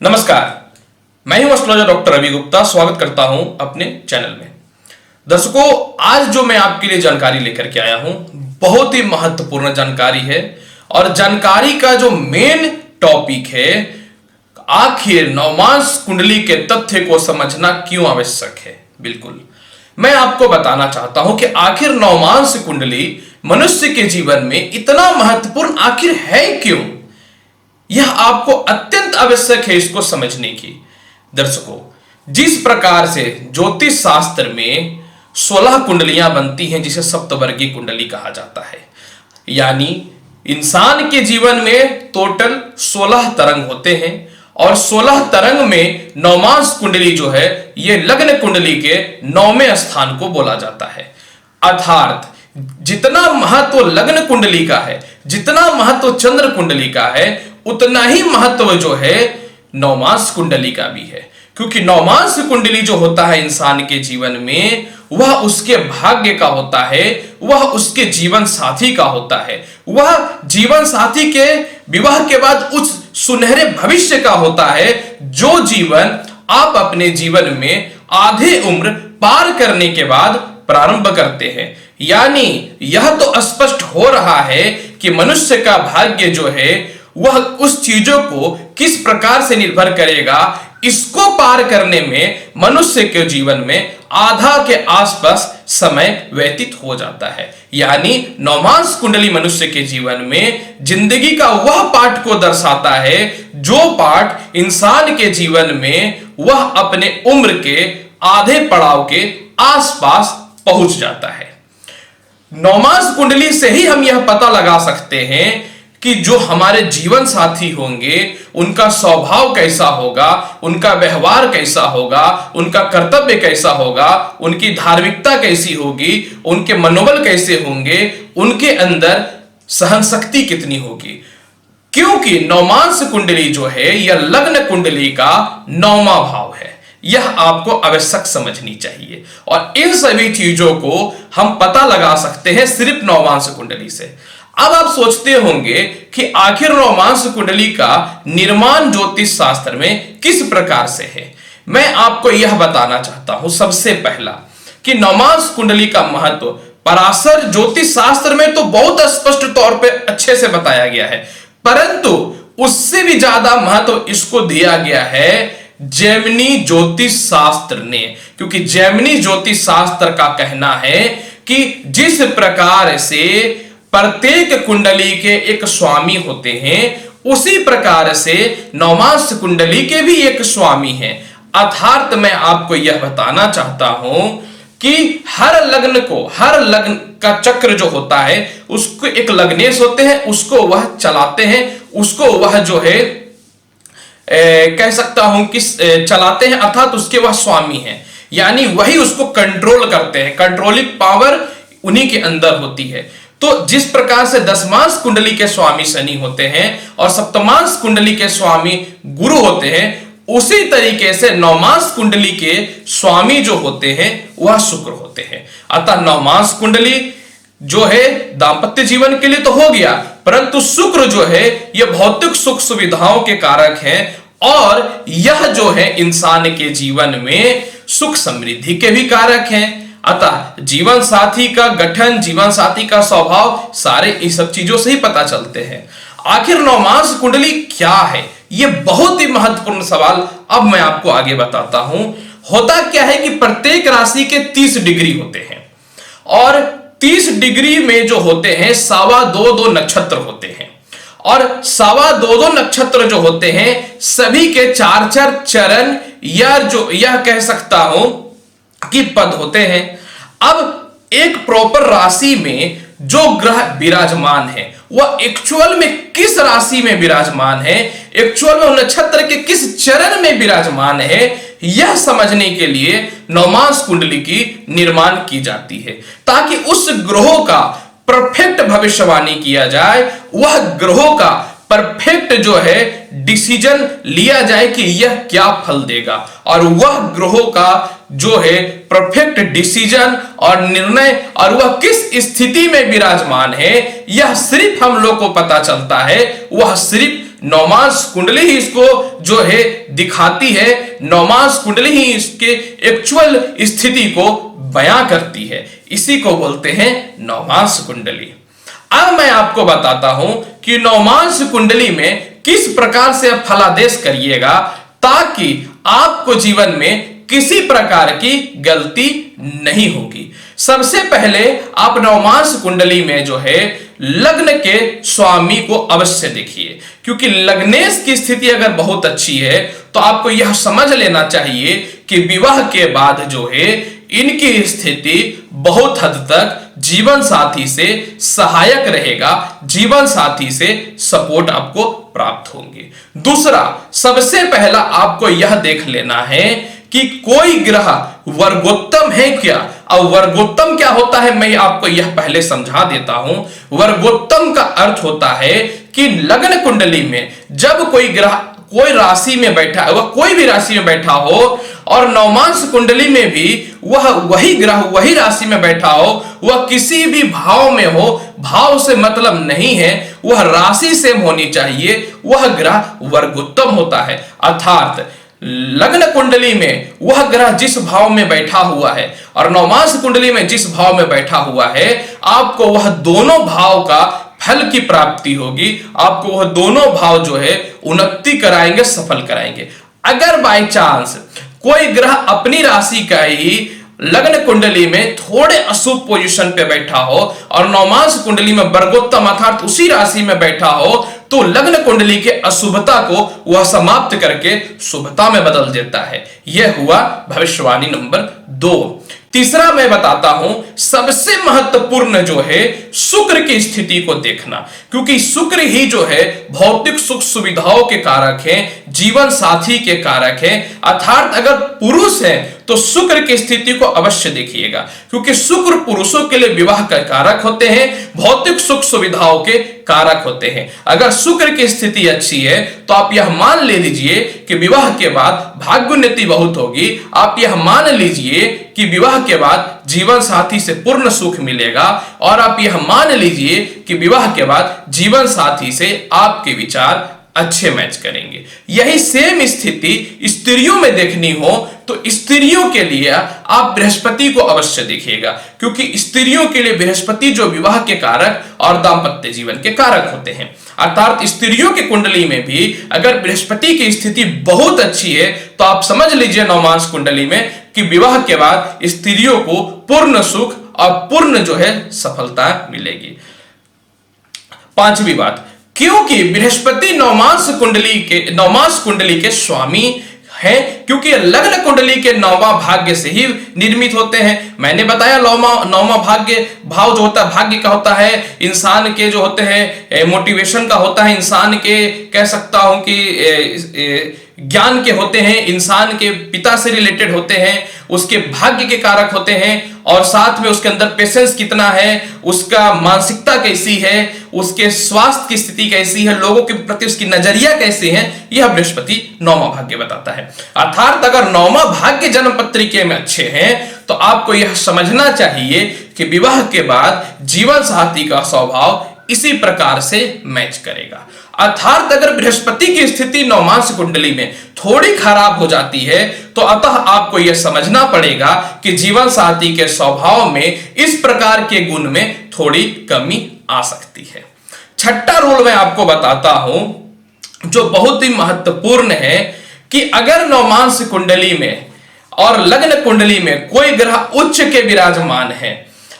नमस्कार, मैं हूं एस्ट्रोलॉजर डॉक्टर रवि गुप्ता। स्वागत करता हूं अपने चैनल में। दर्शकों, आज जो मैं आपके लिए जानकारी लेकर के आया हूं बहुत ही महत्वपूर्ण जानकारी है और जानकारी का जो मेन टॉपिक है, आखिर नवमास कुंडली के तथ्य को समझना क्यों आवश्यक है। बिल्कुल मैं आपको बताना चाहता हूं कि आखिर नवमास कुंडली मनुष्य के जीवन में इतना महत्वपूर्ण आखिर है क्यों। यह आपको अत्यंत आवश्यक है इसको समझने की। दर्शकों, जिस प्रकार से ज्योतिष शास्त्र में 16 कुंडलियां बनती हैं जिसे सप्तवर्गीय कुंडली कहा जाता है, यानी इंसान के जीवन में टोटल 16 तरंग होते हैं और 16 तरंग में नवमास कुंडली जो है यह लग्न कुंडली के 9वें स्थान को बोला जाता है। अर्थात जितना महत्व लग्न कुंडली का है, जितना महत्व चंद्र कुंडली का है, उतना ही महत्व जो है नवमास कुंडली का भी है। क्योंकि नवमास कुंडली जो होता है इंसान के जीवन में, वह उसके भाग्य का होता है, वह उसके जीवन साथी का होता है, वह जीवन साथी के विवाह के बाद उस सुनहरे भविष्य का होता है जो जीवन आप अपने जीवन में आधे उम्र पार करने के बाद प्रारंभ करते हैं। यानी यह तो स्पष्ट हो रहा है कि मनुष्य का भाग्य जो है वह उस चीजों को किस प्रकार से निर्भर करेगा, इसको पार करने में मनुष्य के जीवन में आधा के आसपास समय व्यतीत हो जाता है। यानी नवमास कुंडली मनुष्य के जीवन में जिंदगी का वह पाठ को दर्शाता है जो पाठ इंसान के जीवन में वह अपने उम्र के आधे पड़ाव के आसपास पहुंच जाता है। नवमास कुंडली से ही हम यह पता लगा सकते हैं कि जो हमारे जीवन साथी होंगे उनका स्वभाव कैसा होगा, उनका व्यवहार कैसा होगा, उनका कर्तव्य कैसा होगा, उनकी धार्मिकता कैसी होगी, उनके मनोबल कैसे होंगे, उनके अंदर सहन शक्ति कितनी होगी। क्योंकि नवमास कुंडली जो है यह लग्न कुंडली का 9वां भाव है। यह आपको आवश्यक समझनी चाहिए और इन सभी चीजों को हम पता लगा सकते हैं सिर्फ नवमास कुंडली से। अब आप सोचते होंगे कि आखिर नवमास कुंडली का निर्माण ज्योतिष शास्त्र में किस प्रकार से है। मैं आपको यह बताना चाहता हूं सबसे पहला कि नवमास कुंडली का महत्व पराशर ज्योतिष शास्त्र में तो बहुत स्पष्ट तौर पे अच्छे से बताया गया है, परंतु उससे भी ज्यादा महत्व इसको दिया गया है जैमिनी ज्योतिष शास्त्र ने। क्योंकि जैमिनी ज्योतिष शास्त्र का कहना है कि जिस प्रकार से प्रत्येक कुंडली के एक स्वामी होते हैं, उसी प्रकार से नवमास कुंडली के भी एक स्वामी हैं। अर्थात मैं आपको यह बताना चाहता हूं कि हर लग्न का चक्र जो होता है उसको एक लग्नेश होते हैं, उसको वह चलाते हैं, उसको वह जो है कह सकता हूं कि चलाते हैं, अर्थात उसके वह स्वामी हैं। यानी वही उसको कंट्रोल करते हैं, कंट्रोलिंग पावर उन्हीं के अंदर होती है। तो जिस प्रकार से दशमांश कुंडली के स्वामी शनि होते हैं और सप्तमांश कुंडली के स्वामी गुरु होते हैं, उसी तरीके से नवमास कुंडली के स्वामी जो होते हैं वह शुक्र होते हैं। अतः नवमास कुंडली जो है दांपत्य जीवन के लिए तो हो गया, परंतु शुक्र जो है यह भौतिक सुख सुविधाओं के कारक है और यह जो है इंसान के जीवन में सुख समृद्धि के भी कारक हैं। अतः जीवन साथी का गठन, जीवन साथी का स्वभाव, सारे इन सब चीजों से ही पता चलते हैं। आखिर नवमास कुंडली क्या है, यह बहुत ही महत्वपूर्ण सवाल अब मैं आपको आगे बताता हूं। होता क्या है कि प्रत्येक राशि के 30 डिग्री होते हैं और 30 डिग्री में जो होते हैं 2.25 नक्षत्र होते हैं और 2.25 नक्षत्र जो होते हैं सभी के 4 चरण या जो यह कह सकता हूं कि पद होते हैं। अब एक प्रॉपर राशि में जो ग्रह विराजमान है वह एक्चुअल में किस राशि में विराजमान है, एक्चुअल में नक्षत्र के किस चरण में विराजमान है, यह समझने के लिए नवमास कुंडली की निर्माण की जाती है ताकि उस ग्रहों का परफेक्ट भविष्यवाणी किया जाए, वह ग्रहों का परफेक्ट जो है डिसीजन लिया जाए कि यह क्या फल देगा और वह ग्रहों का जो है परफेक्ट डिसीजन और निर्णय और वह किस स्थिति में विराजमान है, यह सिर्फ हम लोग को पता चलता है, वह सिर्फ नवमांश कुंडली ही इसको जो है दिखाती है, नवमांश कुंडली ही इसके एक्चुअल स्थिति को बयां करती है। इसी को बोलते हैं नवमांश कुंडली। अब मैं आपको बताता हूं कि नवमांश कुंडली में किस प्रकार से आप फलादेश करिएगा ताकि आपको जीवन में किसी प्रकार की गलती नहीं होगी। सबसे पहले आप नवमांश कुंडली में जो है लग्न के स्वामी को अवश्य देखिए, क्योंकि लग्नेश की स्थिति अगर बहुत अच्छी है तो आपको यह समझ लेना चाहिए कि विवाह के बाद जो है इनकी स्थिति बहुत हद तक जीवन साथी से सहायक रहेगा, जीवन साथी से सपोर्ट आपको प्राप्त होंगे। दूसरा, सबसे पहला आपको यह देख लेना है कि कोई ग्रह वर्गोत्तम है क्या। अब वर्गोत्तम क्या होता है मैं आपको यह पहले समझा देता हूं। वर्गोत्तम का अर्थ होता है कि लग्न कुंडली में जब कोई ग्रह कोई राशि में बैठा, वह कोई भी राशि में बैठा हो और नवमांश कुंडली में भी वह वही ग्रह वही राशि में बैठा हो, वह किसी भी भाव में हो, भाव से मतलब नहीं है, वह राशि सेम होनी चाहिए, वह ग्रह वर्गोत्तम होता है। अर्थात लग्न कुंडली में वह ग्रह जिस भाव में बैठा हुआ है और नवमांश कुंडली में जिस भाव में बैठा हुआ है, आपको वह दोनों भाव का फल की प्राप्ति होगी, आपको वह दोनों भाव जो है उन्नति कराएंगे, सफल कराएंगे। अगर बाय चांस कोई ग्रह अपनी राशि का ही लग्न कुंडली में थोड़े अशुभ पोजीशन पे बैठा हो और नवमांश कुंडली में वर्गोत्तम अर्थात उसी राशि में बैठा हो, तो लग्न कुंडली के अशुभता को वह समाप्त करके शुभता में बदल देता है। यह हुआ भविष्यवाणी नंबर 2। तीसरा मैं बताता हूं, सबसे महत्वपूर्ण जो है शुक्र की स्थिति को देखना, क्योंकि शुक्र ही जो है भौतिक सुख सुविधाओं के कारक हैं, जीवन साथी के कारक हैं। अर्थात अगर पुरुष हैं तो शुक्र की स्थिति को अवश्य देखिएगा, क्योंकि शुक्र पुरुषों के लिए विवाह का कारक होते हैं, भौतिक सुख सुविधाओं के कारक होते हैं। अगर शुक्र की स्थिति अच्छी है तो आप यह मान ले लीजिए कि विवाह के बाद भाग्योन्नति बहुत होगी। आप यह मान लीजिए कि विवाह के बाद जीवन साथी से पूर्ण सुख मिलेगा, और आप यह मान लीजिए कि विवाह के बाद जीवन साथी से आपके विचार अच्छे मैच करेंगे। यही सेम स्थिति स्त्रियों में देखनी हो तो स्त्रियों के लिए आप बृहस्पति को अवश्य देखिएगा, क्योंकि स्त्रियों के लिए बृहस्पति जो विवाह के कारक और दाम्पत्य जीवन के कारक होते हैं। अर्थात स्त्रियों की कुंडली में भी अगर बृहस्पति की स्थिति बहुत अच्छी है तो आप समझ लीजिए नवमांश कुंडली में कि विवाह के बाद स्त्रियों को पूर्ण सुख और पूर्ण जो है सफलता मिलेगी। पांचवी बात, क्योंकि बृहस्पति नवमांश कुंडली के स्वामी है, क्योंकि लग्न कुंडली के नौवां भाग्य से ही निर्मित होते हैं। मैंने बताया नौवां भाग्य भाव जो होता है, भाग्य का होता है इंसान के जो होते हैं मोटिवेशन का होता है, इंसान के कह सकता हूं कि ज्ञान के होते हैं, इंसान के पिता से रिलेटेड होते हैं, उसके भाग्य के कारक होते हैं, और साथ में उसके अंदर पेशेंस कितना है, उसका मानसिकता कैसी है, उसके स्वास्थ्य की स्थिति कैसी है, लोगों के प्रति उसकी नजरिया कैसे है, यह बृहस्पति नौवां भाग्य बताता है। अर्थात अगर नौवां भाग्य जन्म पत्रिके में अच्छे हैं तो आपको यह समझना चाहिए कि विवाह के बाद जीवन साथी का स्वभाव इसी प्रकार से मैच करेगा। अर्थात अगर बृहस्पति की स्थिति नवमांश कुंडली में थोड़ी खराब हो जाती है तो अतः आपको यह समझना पड़ेगा कि जीवन साथी के स्वभाव में इस प्रकार के गुण में थोड़ी कमी आ सकती है। छठा रूल मैं आपको बताता हूं जो बहुत ही महत्वपूर्ण है कि अगर नवमांश कुंडली में और लग्न कुंडली में कोई ग्रह उच्च के विराजमान है,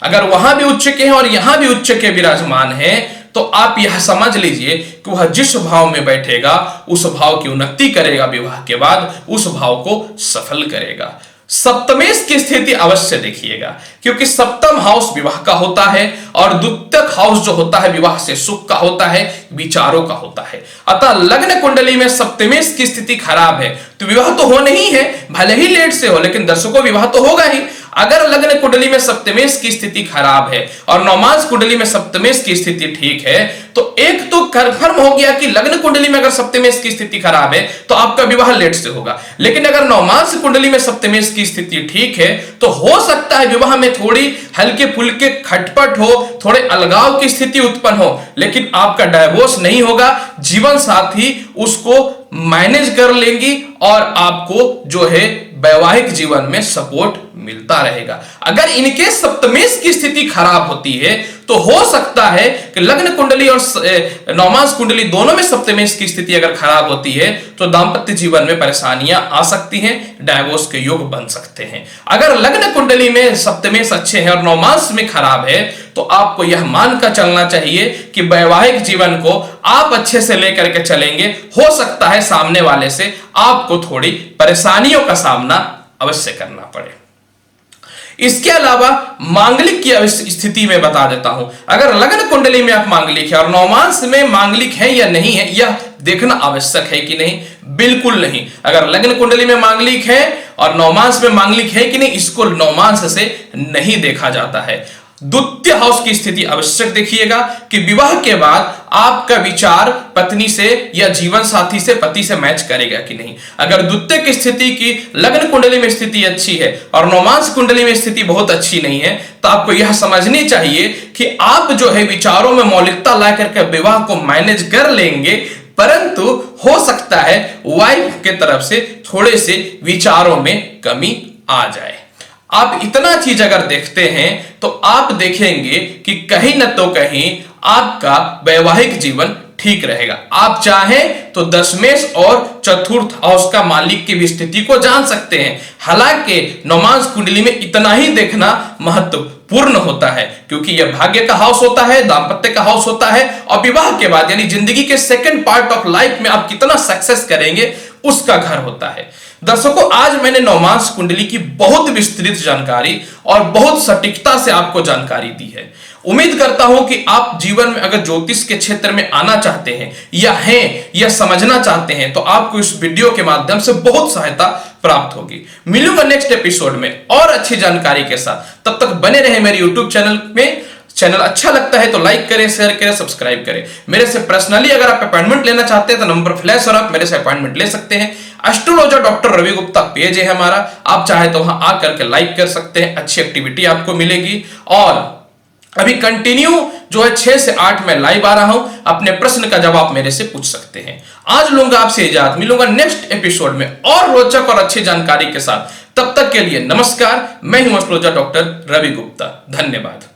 अगर वहां भी उच्च के हैं और यहां भी उच्च के विराजमान है, तो आप यह समझ लीजिए कि वह जिस भाव में बैठेगा उस भाव की उन्नति करेगा, विवाह के बाद उस भाव को सफल करेगा। सप्तमेश की स्थिति अवश्य देखिएगा, क्योंकि सप्तम हाउस विवाह का होता है और द्वितीयक हाउस जो होता है विवाह से सुख का होता है, विचारों का होता है। अतः लग्न कुंडली में सप्तमेश की स्थिति खराब है तो विवाह तो होना ही है, भले ही लेट से हो, लेकिन दर्शकों विवाह तो होगा ही। अगर लग्न कुंडली में सप्तमेश की स्थिति खराब है और नवमांश कुंडली में सप्तमेश की स्थिति ठीक है, तो एक तो कंफर्म हो गया कि लग्न कुंडली में अगर सप्तमेश की स्थिति खराब है तो आपका विवाह लेट से होगा। लेकिन अगर नवमांश कुंडली में सप्तमेश की स्थिति ठीक है तो हो सकता है विवाह में थोड़ी हल्के फुल्के खटपट हो, थोड़े अलगाव की स्थिति उत्पन्न हो, लेकिन आपका डाइवोर्स नहीं होगा। जीवन साथी उसको मैनेज कर लेंगी और आपको जो है वैवाहिक जीवन में सपोर्ट मिलता रहेगा। अगर इनके सप्तमेश की स्थिति खराब होती है तो हो सकता है कि लग्न कुंडली और नवमांश कुंडली दोनों में सप्तमेश की स्थिति अगर खराब होती है तो दांपत्य जीवन में परेशानियां आ सकती हैं, डाइवोर्स के योग बन सकते हैं। अगर लग्न कुंडली में सप्तमेश अच्छे हैं और नवमांश में खराब है तो आपको यह मानकर चलना चाहिए कि वैवाहिक जीवन को आप अच्छे से लेकर के चलेंगे। हो सकता है सामने वाले से आपको थोड़ी परेशानियों का सामना अवश्य करना पड़े। इसके अलावा मांगलिक की स्थिति में बता देता हूं। अगर लग्न कुंडली में आप मांगलिक है और नवमांश में मांगलिक है या नहीं है यह देखना आवश्यक है कि नहीं, बिल्कुल नहीं। अगर लग्न कुंडली में मांगलिक है और नवमांश में मांगलिक है कि नहीं, इसको नवमांश से नहीं देखा जाता है। द्वितीय हाउस की स्थिति आवश्यक देखिएगा कि विवाह के बाद आपका विचार पत्नी से या जीवन साथी से, पति से मैच करेगा कि नहीं। अगर द्वितीय की स्थिति की लग्न कुंडली में स्थिति अच्छी है और नवमांश कुंडली में स्थिति बहुत अच्छी नहीं है तो आपको यह समझनी चाहिए कि आप जो है विचारों में मौलिकता ला करके विवाह को मैनेज कर लेंगे, परंतु हो सकता है वाइफ के तरफ से थोड़े से विचारों में कमी आ जाए। आप इतना चीज अगर देखते हैं तो आप देखेंगे कि कहीं न तो कहीं आपका वैवाहिक जीवन ठीक रहेगा। आप चाहें तो दशमेश और चतुर्थ हाउस का मालिक की भी स्थिति को जान सकते हैं। हालांकि नवमांश कुंडली में इतना ही देखना महत्वपूर्ण होता है क्योंकि यह भाग्य का हाउस होता है, दांपत्य का हाउस होता है और विवाह के बाद यानी जिंदगी के सेकंड पार्ट ऑफ लाइफ में आप कितना सक्सेस करेंगे उसका घर होता है। दर्शकों, आज मैंने नवमांश कुंडली की बहुत विस्तृत जानकारी और बहुत सटीकता से आपको जानकारी दी है। उम्मीद करता हूं कि आप जीवन में अगर ज्योतिष के क्षेत्र में आना चाहते हैं या समझना चाहते हैं तो आपको इस वीडियो के माध्यम से बहुत सहायता प्राप्त होगी। मिलूंगा नेक्स्ट एपिसोड में और अच्छी जानकारी के साथ। तब तक बने रहे मेरे यूट्यूब चैनल में। चैनल अच्छा लगता है तो लाइक करें, शेयर करें, सब्सक्राइब करें। मेरे से पर्सनली अगर आप अपॉइंटमेंट लेना चाहते हैं तो नंबर फ्लैश और आप मेरे से अपॉइंटमेंट ले सकते हैं। Astrologer doctor Ravi Gupta page है हमारा, आप चाहे तो वहां आकर के लाइक कर सकते हैं, अच्छी एक्टिविटी आपको मिलेगी। और अभी कंटिन्यू जो है 6 से 8 में लाइव आ रहा हूं, अपने प्रश्न का जवाब मेरे से पूछ सकते हैं। आज लूंगा आपसे इजाजत, मिलूंगा नेक्स्ट एपिसोड में और रोचक और अच्छी जानकारी के साथ। तब तक के लिए नमस्कार। मैं हूं एस्ट्रोलॉजर डॉक्टर रवि गुप्ता। धन्यवाद।